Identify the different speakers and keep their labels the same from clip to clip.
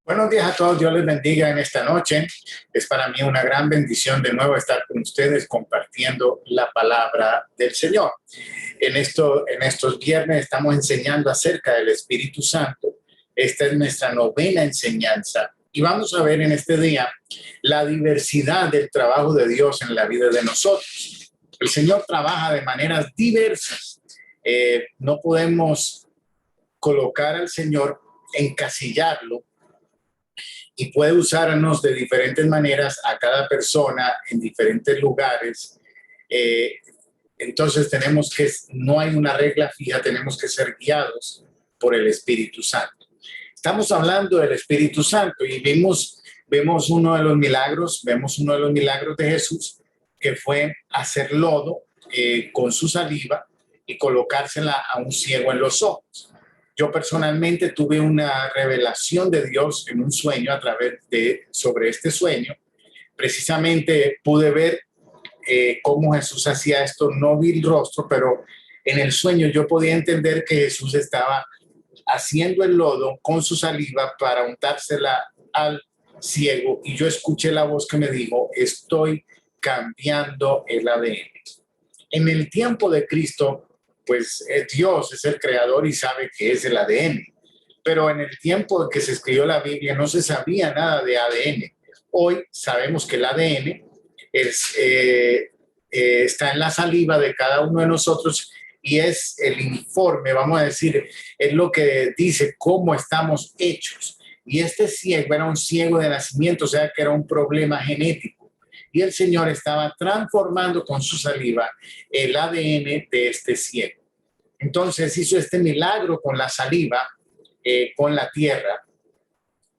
Speaker 1: Buenos días a todos, Dios les bendiga en esta noche. Es para mí una gran bendición de nuevo estar con ustedes compartiendo la palabra del Señor. En estos viernes estamos enseñando acerca del Espíritu Santo. Esta es nuestra novena enseñanza y vamos a ver en este día la diversidad del trabajo de Dios en la vida de nosotros. El Señor trabaja de maneras diversas. No podemos colocar al Señor, encasillarlo, y puede usarnos de diferentes maneras a cada persona en diferentes lugares. Eh, entonces no hay una regla fija, tenemos que ser guiados por el Espíritu Santo. Estamos hablando del Espíritu Santo y vemos uno de los milagros de Jesús, que fue hacer lodo con su saliva y colocársela a un ciego en los ojos. Yo personalmente tuve una revelación de Dios en un sueño sobre este sueño. Precisamente pude ver cómo Jesús hacía esto. No vi el rostro, pero en el sueño yo podía entender que Jesús estaba haciendo el lodo con su saliva para untársela al ciego, y yo escuché la voz que me dijo: estoy cambiando el ADN. En el tiempo de Cristo, pues Dios es el creador y sabe qué es el ADN. Pero en el tiempo en que se escribió la Biblia no se sabía nada de ADN. Hoy sabemos que el ADN está en la saliva de cada uno de nosotros y es el informe, vamos a decir, es lo que dice cómo estamos hechos. Y este ciego era un ciego de nacimiento, o sea que era un problema genético. Y el Señor estaba transformando con su saliva el ADN de este ciego. Entonces hizo este milagro con la saliva, con la tierra.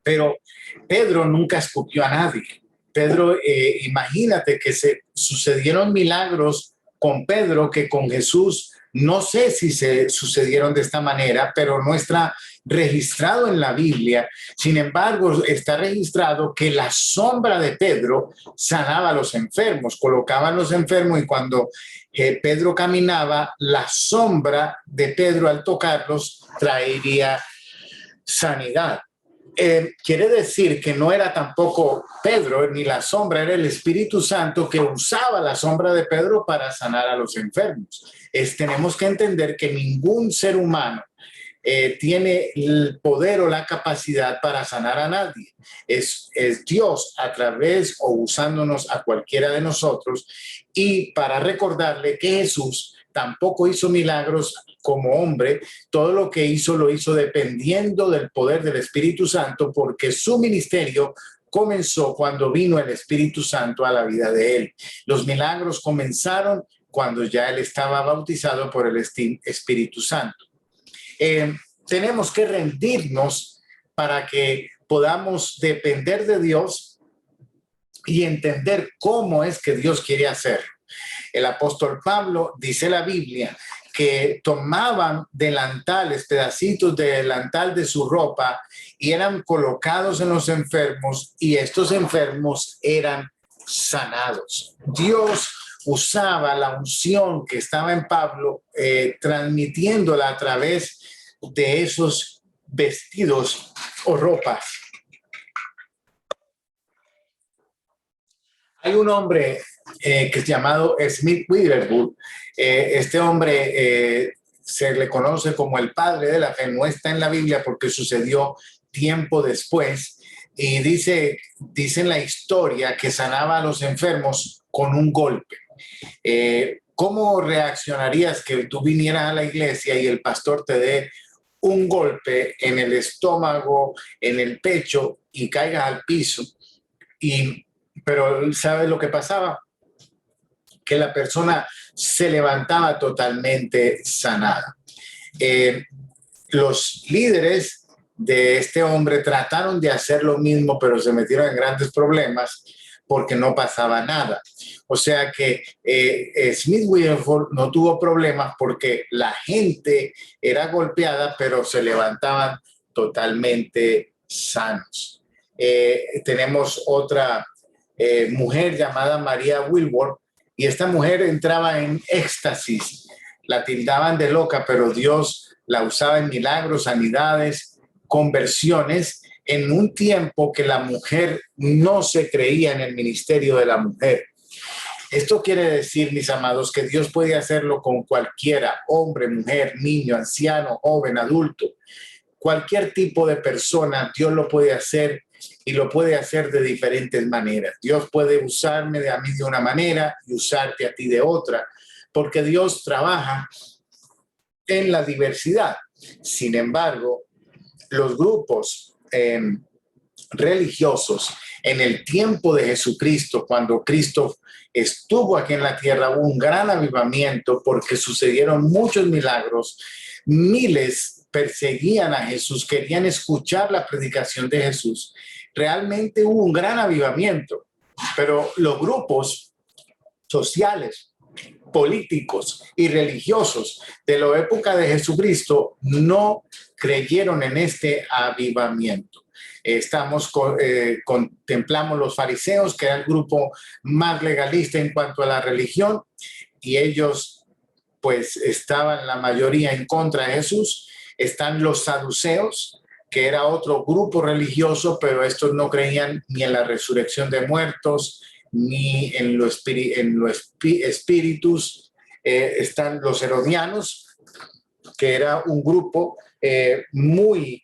Speaker 1: Pero Pedro nunca escupió a nadie. Pedro, imagínate que se sucedieron milagros con Pedro que con Jesús no sé si se sucedieron de esta manera, pero no está registrado en la Biblia. Sin embargo, está registrado que la sombra de Pedro sanaba a los enfermos, colocaba a los enfermos, y cuando Pedro caminaba, la sombra de Pedro al tocarlos traería sanidad. Quiere decir que no era tampoco Pedro ni la sombra, era el Espíritu Santo que usaba la sombra de Pedro para sanar a los enfermos. Tenemos que entender que ningún ser humano tiene el poder o la capacidad para sanar a nadie. Es Dios a través o usándonos a cualquiera de nosotros. Y para recordarle que Jesús tampoco hizo milagros como hombre. Todo lo que hizo lo hizo dependiendo del poder del Espíritu Santo, porque su ministerio comenzó cuando vino el Espíritu Santo a la vida de él. Los milagros comenzaron cuando ya él estaba bautizado por el Espíritu Santo. Tenemos que rendirnos para que podamos depender de Dios y entender cómo es que Dios quiere hacer. El apóstol Pablo, dice la Biblia, que tomaban delantales, pedacitos de delantal de su ropa, y eran colocados en los enfermos, y estos enfermos eran sanados. Dios usaba la unción que estaba en Pablo, transmitiéndola a través de esos vestidos o ropas. Hay un hombre que es llamado Smith Wigglesworth. Este hombre se le conoce como el padre de la fe. No está en la Biblia porque sucedió tiempo después, y dice en la historia que sanaba a los enfermos con un golpe. ¿Cómo reaccionarías que tú vinieras a la iglesia y el pastor te dé un golpe en el estómago, en el pecho, y caigas al piso? Pero ¿sabes lo que pasaba? Que la persona se levantaba totalmente sanada. Los líderes de este hombre trataron de hacer lo mismo, pero se metieron en grandes problemas porque no pasaba nada. O sea que Smith Wigglesworth no tuvo problemas porque la gente era golpeada, pero se levantaban totalmente sanos. Tenemos otra mujer llamada María Wilbur, y esta mujer entraba en éxtasis. La tildaban de loca, pero Dios la usaba en milagros, sanidades, conversiones, en un tiempo que la mujer no se creía en el ministerio de la mujer. Esto quiere decir, mis amados, que Dios puede hacerlo con cualquiera, hombre, mujer, niño, anciano, joven, adulto. Cualquier tipo de persona, Dios lo puede hacer y lo puede hacer de diferentes maneras. Dios puede usarme a mí de una manera y usarte a ti de otra, porque Dios trabaja en la diversidad. Sin embargo, los grupos religiosos en el tiempo de Jesucristo, cuando Cristo estuvo aquí en la tierra, hubo un gran avivamiento porque sucedieron muchos milagros. Miles perseguían a Jesús, querían escuchar la predicación de Jesús. Realmente hubo un gran avivamiento, pero los grupos sociales, políticos y religiosos de la época de Jesucristo no creyeron en este avivamiento. Contemplamos los fariseos, que era el grupo más legalista en cuanto a la religión, y ellos pues estaban la mayoría en contra de Jesús. Están los saduceos, que era otro grupo religioso, pero estos no creían ni en la resurrección de muertos, ni en los espíritus. Están los herodianos, que era un grupo muy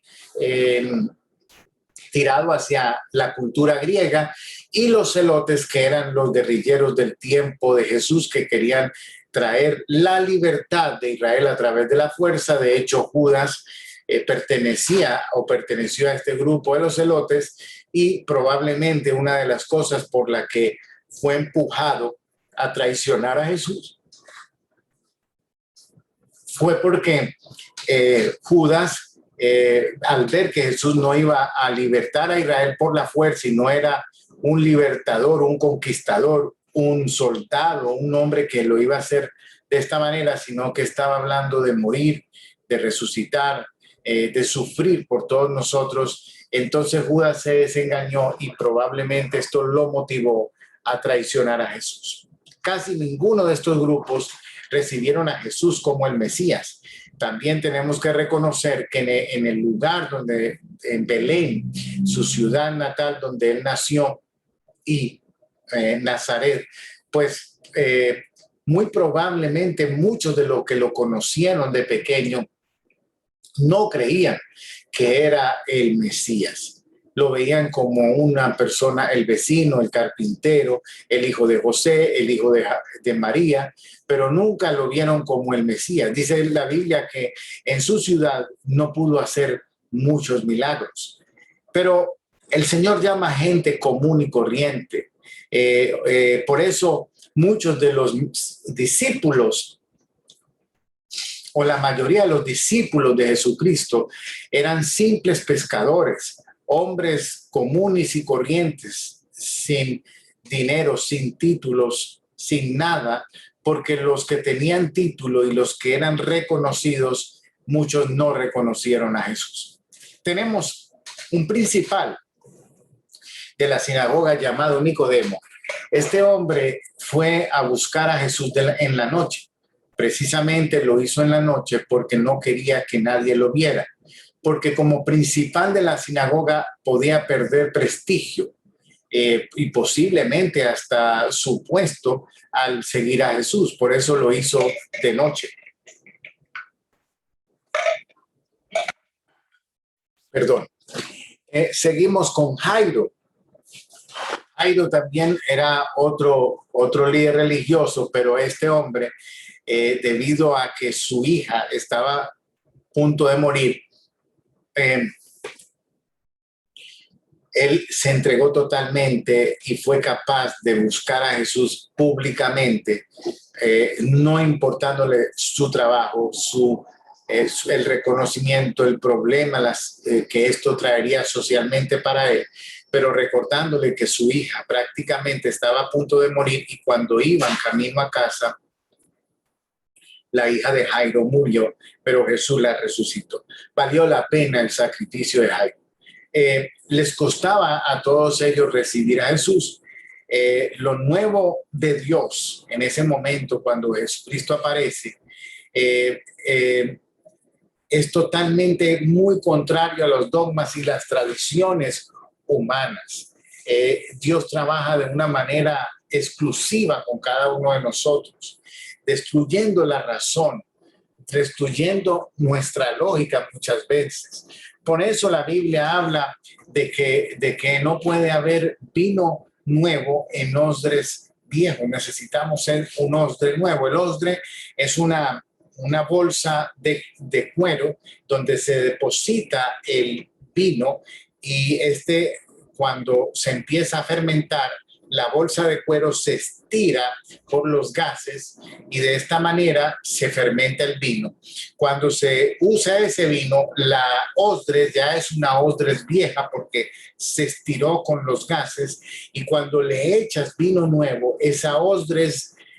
Speaker 1: tirado hacia la cultura griega, y los celotes, que eran los guerrilleros del tiempo de Jesús, que querían traer la libertad de Israel a través de la fuerza. De hecho, Judas perteneció a este grupo de los celotes, y probablemente una de las cosas por la que fue empujado a traicionar a Jesús fue porque Judas, al ver que Jesús no iba a libertar a Israel por la fuerza y no era un libertador, un conquistador, un soldado, un hombre que lo iba a hacer de esta manera, sino que estaba hablando de morir, de resucitar, de sufrir por todos nosotros. Entonces Judas se desengañó y probablemente esto lo motivó a traicionar a Jesús. Casi ninguno de estos grupos recibieron a Jesús como el Mesías. También tenemos que reconocer que en el lugar donde, en Belén, su ciudad natal donde él nació, y Nazaret, pues muy probablemente muchos de los que lo conocieron de pequeño no creían que era el Mesías. Lo veían como una persona, el vecino, el carpintero, el hijo de José, el hijo de María, pero nunca lo vieron como el Mesías. Dice la Biblia que en su ciudad no pudo hacer muchos milagros, pero el Señor llama gente común y corriente. Por eso muchos de los discípulos, o la mayoría de los discípulos de Jesucristo, eran simples pescadores, hombres comunes y corrientes, sin dinero, sin títulos, sin nada, porque los que tenían título y los que eran reconocidos, muchos no reconocieron a Jesús. Tenemos un principal de la sinagoga llamado Nicodemo. Este hombre fue a buscar a Jesús en la noche. Precisamente lo hizo en la noche porque no quería que nadie lo viera, porque como principal de la sinagoga podía perder prestigio y posiblemente hasta su puesto al seguir a Jesús. Por eso lo hizo de noche. Perdón. Seguimos con Jairo. Jairo también era otro líder religioso, pero este hombre, debido a que su hija estaba a punto de morir, él se entregó totalmente y fue capaz de buscar a Jesús públicamente, no importándole su trabajo, el reconocimiento, el problema que esto traería socialmente para él, pero recordándole que su hija prácticamente estaba a punto de morir, y cuando iban camino a casa, la hija de Jairo murió, pero Jesús la resucitó. Valió la pena el sacrificio de Jairo. Les costaba a todos ellos recibir a Jesús. Lo nuevo de Dios en ese momento, cuando Jesucristo aparece, es totalmente muy contrario a los dogmas y las tradiciones humanas. Dios trabaja de una manera exclusiva con cada uno de nosotros, destruyendo la razón, destruyendo nuestra lógica muchas veces. Por eso la Biblia habla de que no puede haber vino nuevo en odres viejos. Necesitamos ser un odre nuevo. El odre es una bolsa de cuero donde se deposita el vino y cuando se empieza a fermentar, la bolsa de cuero se estira por los gases y de esta manera se fermenta el vino. Cuando se usa ese vino, la odre ya es una odre vieja porque se estiró con los gases, y cuando le echas vino nuevo, esa odre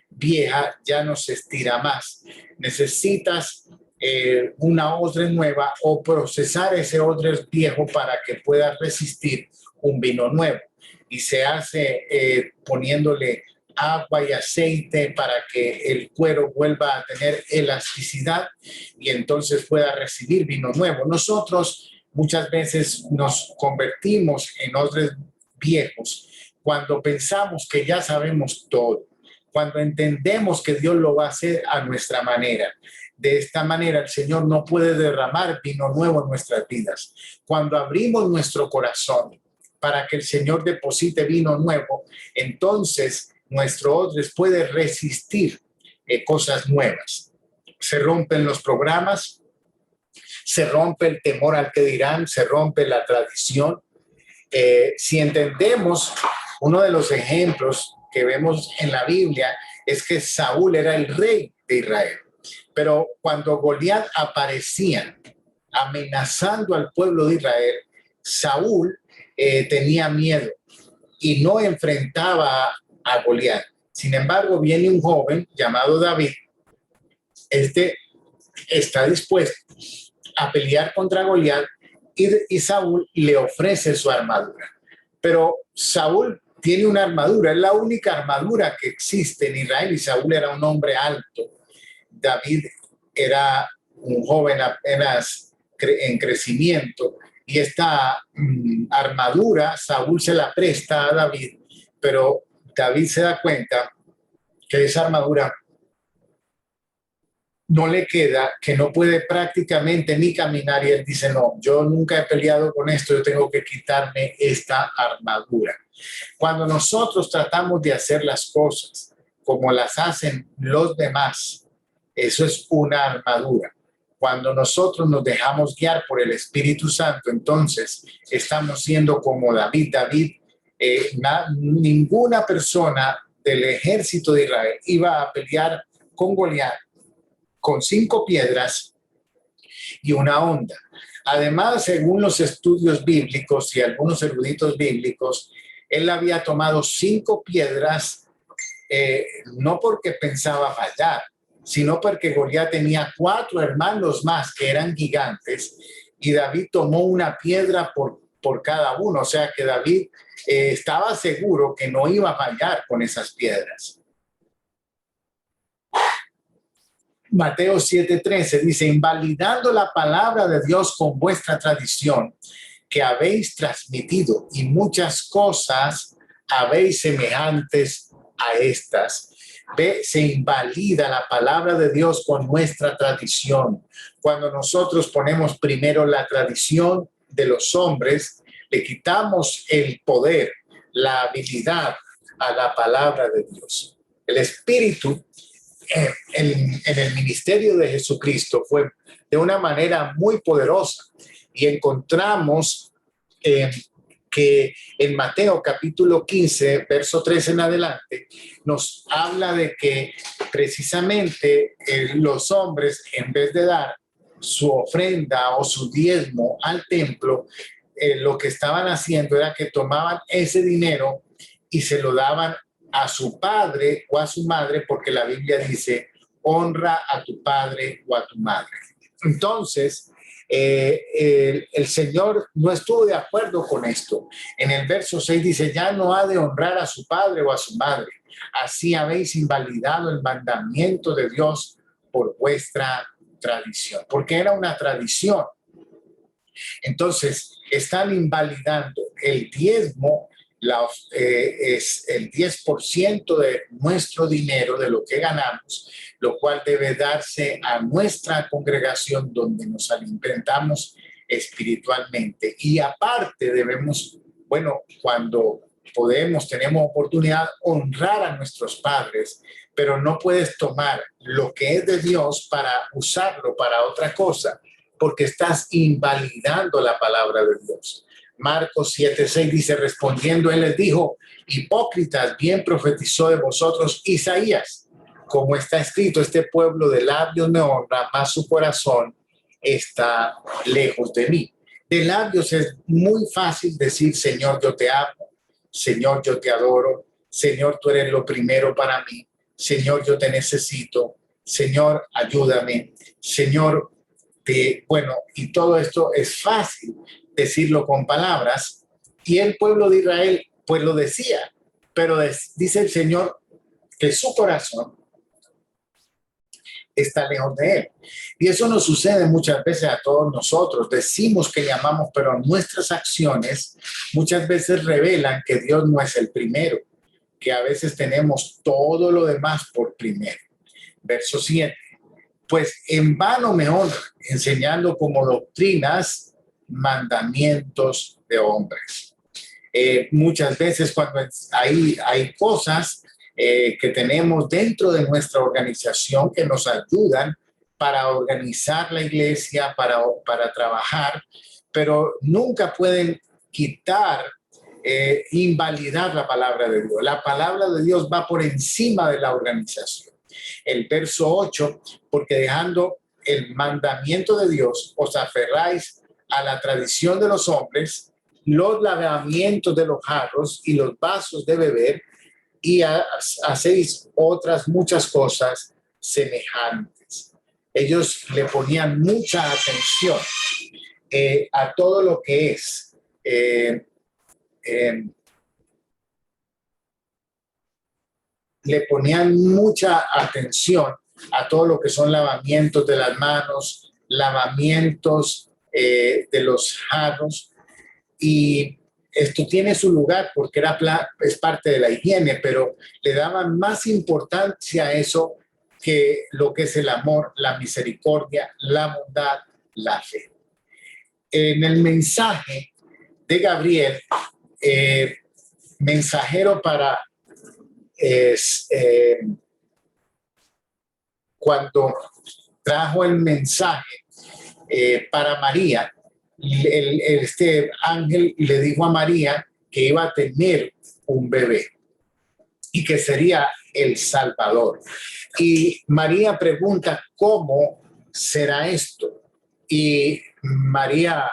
Speaker 1: vieja ya no se estira más. Necesitas una odre nueva o procesar ese odre viejo para que pueda resistir un vino nuevo. Y se hace poniéndole agua y aceite para que el cuero vuelva a tener elasticidad y entonces pueda recibir vino nuevo. Nosotros muchas veces nos convertimos en odres viejos cuando pensamos que ya sabemos todo, cuando entendemos que Dios lo va a hacer a nuestra manera. De esta manera el Señor no puede derramar vino nuevo en nuestras vidas. Cuando abrimos nuestro corazón para que el Señor deposite vino nuevo, entonces nuestro odre puede resistir cosas nuevas. Se rompen los programas, se rompe el temor al que dirán, se rompe la tradición. Si entendemos, uno de los ejemplos que vemos en la Biblia es que Saúl era el rey de Israel, pero cuando Goliat aparecía amenazando al pueblo de Israel, Saúl tenía miedo y no enfrentaba a Goliat. Sin embargo, viene un joven llamado David. Este está dispuesto a pelear contra Goliat y Saúl le ofrece su armadura. Pero Saúl tiene una armadura, es la única armadura que existe en Israel, y Saúl era un hombre alto. David era un joven apenas en crecimiento, y esta armadura Saúl se la presta a David, pero David se da cuenta que esa armadura no le queda, que no puede prácticamente ni caminar, y él dice, no, yo nunca he peleado con esto, yo tengo que quitarme esta armadura. Cuando nosotros tratamos de hacer las cosas como las hacen los demás, eso es una armadura. Cuando nosotros nos dejamos guiar por el Espíritu Santo, entonces estamos siendo como David. David, ninguna persona del ejército de Israel iba a pelear con Goliat con 5 piedras y una honda. Además, según los estudios bíblicos y algunos eruditos bíblicos, él había tomado 5 piedras, no porque pensaba fallar, sino porque Goliat tenía 4 hermanos más que eran gigantes, y David tomó una piedra por cada uno. O sea que David estaba seguro que no iba a fallar con esas piedras. Mateo 7:13 dice, invalidando la palabra de Dios con vuestra tradición que habéis transmitido, y muchas cosas habéis semejantes a estas. Ve, se invalida la palabra de Dios con nuestra tradición. Cuando nosotros ponemos primero la tradición de los hombres, le quitamos el poder, la habilidad a la palabra de Dios. El Espíritu en el ministerio de Jesucristo fue de una manera muy poderosa, y encontramos que en Mateo capítulo 15, verso 13 en adelante, nos habla de que precisamente los hombres, en vez de dar su ofrenda o su diezmo al templo, lo que estaban haciendo era que tomaban ese dinero y se lo daban a su padre o a su madre, porque la Biblia dice, honra a tu padre o a tu madre. Entonces, el Señor no estuvo de acuerdo con esto. En el verso 6 dice, ya no ha de honrar a su padre o a su madre. Así habéis invalidado el mandamiento de Dios por vuestra tradición, porque era una tradición. Entonces, están invalidando el diezmo, es el 10% de nuestro dinero, de lo que ganamos, lo cual debe darse a nuestra congregación donde nos alimentamos espiritualmente. Y aparte debemos, bueno, cuando podemos, tenemos oportunidad, honrar a nuestros padres, pero no puedes tomar lo que es de Dios para usarlo para otra cosa, porque estás invalidando la palabra de Dios. Marcos 7:6 dice, respondiendo, él les dijo, hipócritas, bien profetizó de vosotros Isaías, como está escrito, este pueblo de labios me honra, mas su corazón está lejos de mí. De labios es muy fácil decir, Señor, yo te amo, Señor, yo te adoro, Señor, tú eres lo primero para mí, Señor, yo te necesito, Señor, ayúdame, Señor, bueno, y todo esto es fácil decirlo con palabras, y el pueblo de Israel pues lo decía, pero dice el Señor que su corazón está lejos de él. Y eso nos sucede muchas veces a todos nosotros. Decimos que llamamos, pero nuestras acciones muchas veces revelan que Dios no es el primero, que a veces tenemos todo lo demás por primero. Verso 7. Pues en vano me honran, enseñando como doctrinas mandamientos de hombres. Muchas veces cuando hay cosas que tenemos dentro de nuestra organización que nos ayudan para organizar la iglesia, para trabajar, pero nunca pueden quitar, invalidar la palabra de Dios. La palabra de Dios va por encima de la organización. El verso 8, porque dejando el mandamiento de Dios, os aferráis a la tradición de los hombres, los lavamientos de los jarros y los vasos de beber, y hacéis otras muchas cosas semejantes. Ellos le ponían mucha atención a todo lo que es le ponían mucha atención a todo lo que son lavamientos de las manos, lavamientos de los jarros, y esto tiene su lugar porque es parte de la higiene, pero le daban más importancia a eso que lo que es el amor, la misericordia, la bondad, la fe. En el mensaje de Gabriel, mensajero para cuando trajo el mensaje para María, este ángel le dijo a María que iba a tener un bebé y que sería el Salvador. Y María pregunta, ¿cómo será esto? Y María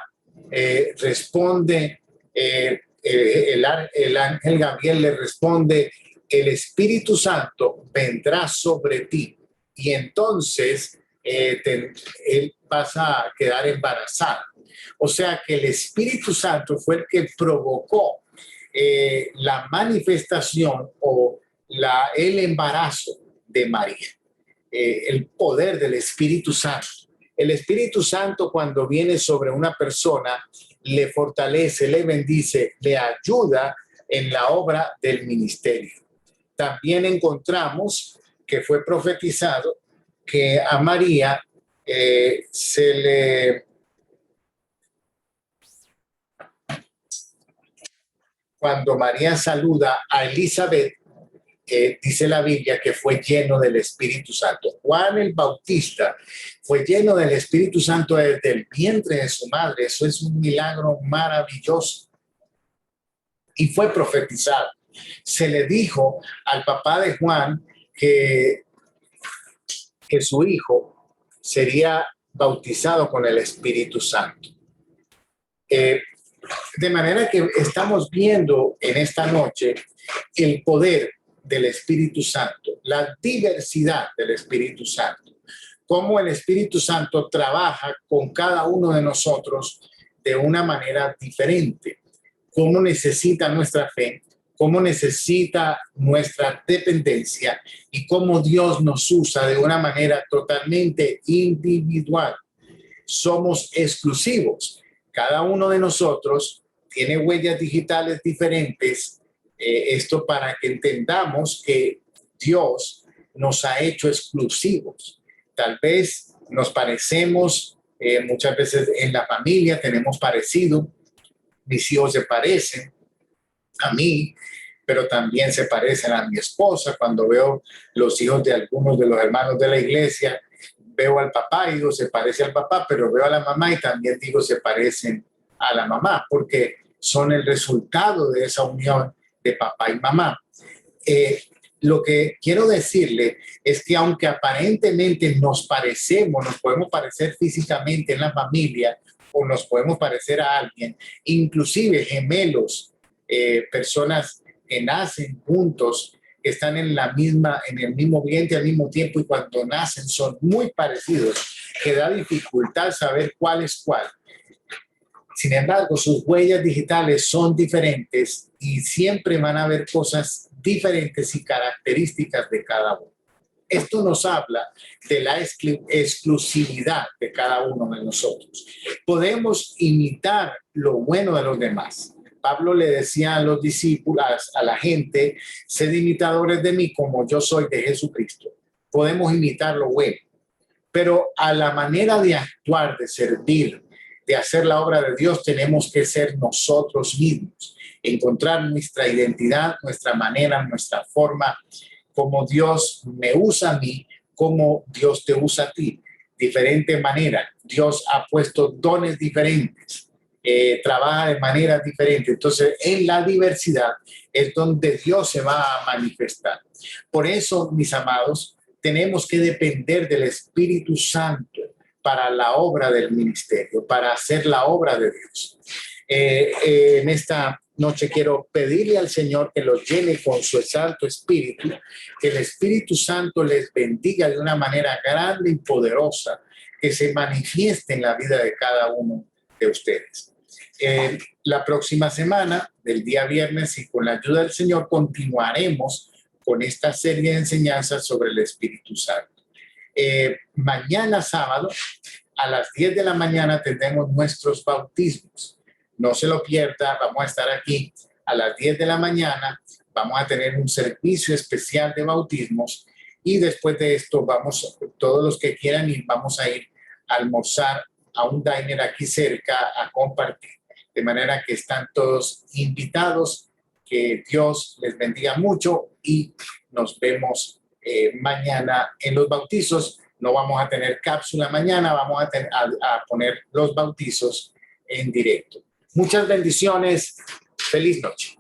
Speaker 1: responde, el ángel Gabriel le responde, el Espíritu Santo vendrá sobre ti y entonces él pasa a quedar embarazada. O sea que el Espíritu Santo fue el que provocó la manifestación o el embarazo de María. El poder del Espíritu Santo. El Espíritu Santo, cuando viene sobre una persona, le fortalece, le bendice, le ayuda en la obra del ministerio. También encontramos que fue profetizado que a María cuando María saluda a Elizabeth, dice la Biblia que fue lleno del Espíritu Santo. Juan el Bautista fue lleno del Espíritu Santo desde el vientre de su madre. Eso es un milagro maravilloso. Y fue profetizado. Se le dijo al papá de Juan que su hijo sería bautizado con el Espíritu Santo. De manera que estamos viendo en esta noche el poder del Espíritu Santo, la diversidad del Espíritu Santo, cómo el Espíritu Santo trabaja con cada uno de nosotros de una manera diferente, cómo necesita nuestra fe, cómo necesita nuestra dependencia y cómo Dios nos usa de una manera totalmente individual. Somos exclusivos. Cada uno de nosotros tiene huellas digitales diferentes. Esto para que entendamos que Dios nos ha hecho exclusivos. Tal vez nos parecemos, muchas veces en la familia tenemos parecido. Mis hijos se parecen a mí, pero también se parecen a mi esposa. Cuando veo los hijos de algunos de los hermanos de la iglesia, veo al papá y digo, se parece al papá, pero veo a la mamá y también digo, se parecen a la mamá, porque son el resultado de esa unión de papá y mamá. Lo que quiero decirle es que aunque aparentemente nos parecemos, nos podemos parecer físicamente en la familia o nos podemos parecer a alguien, inclusive gemelos, personas que nacen juntos, que están en el mismo vientre al mismo tiempo y cuando nacen son muy parecidos, que da dificultad saber cuál es cuál. Sin embargo, sus huellas digitales son diferentes y siempre van a haber cosas diferentes y características de cada uno. Esto nos habla de la exclusividad de cada uno de nosotros. Podemos imitar lo bueno de los demás. Pablo le decía a los discípulos, a la gente, sed imitadores de mí como yo soy de Jesucristo. Podemos imitar lo bueno, pero a la manera de actuar, de servir, de hacer la obra de Dios, tenemos que ser nosotros mismos, encontrar nuestra identidad, nuestra manera, nuestra forma, como Dios me usa a mí, como Dios te usa a ti. Diferente manera. Dios ha puesto dones diferentes, trabaja de manera diferente. Entonces, en la diversidad es donde Dios se va a manifestar. Por eso, mis amados, tenemos que depender del Espíritu Santo para la obra del ministerio, para hacer la obra de Dios. En esta noche quiero pedirle al Señor que los llene con su Santo Espíritu, que el Espíritu Santo les bendiga de una manera grande y poderosa, que se manifieste en la vida de cada uno de ustedes. La próxima semana, del día viernes, y con la ayuda del Señor, continuaremos con esta serie de enseñanzas sobre el Espíritu Santo. Mañana sábado a las 10 de la mañana tendremos nuestros bautismos. No se lo pierda, vamos a estar aquí a las 10 de la mañana, vamos a tener un servicio especial de bautismos y después de esto todos los que quieran ir, vamos a ir a almorzar a un diner aquí cerca a compartir. De manera que están todos invitados, que Dios les bendiga mucho y nos vemos mañana en los bautizos. No vamos a tener cápsula mañana, vamos a poner los bautizos en directo. Muchas bendiciones. Feliz noche.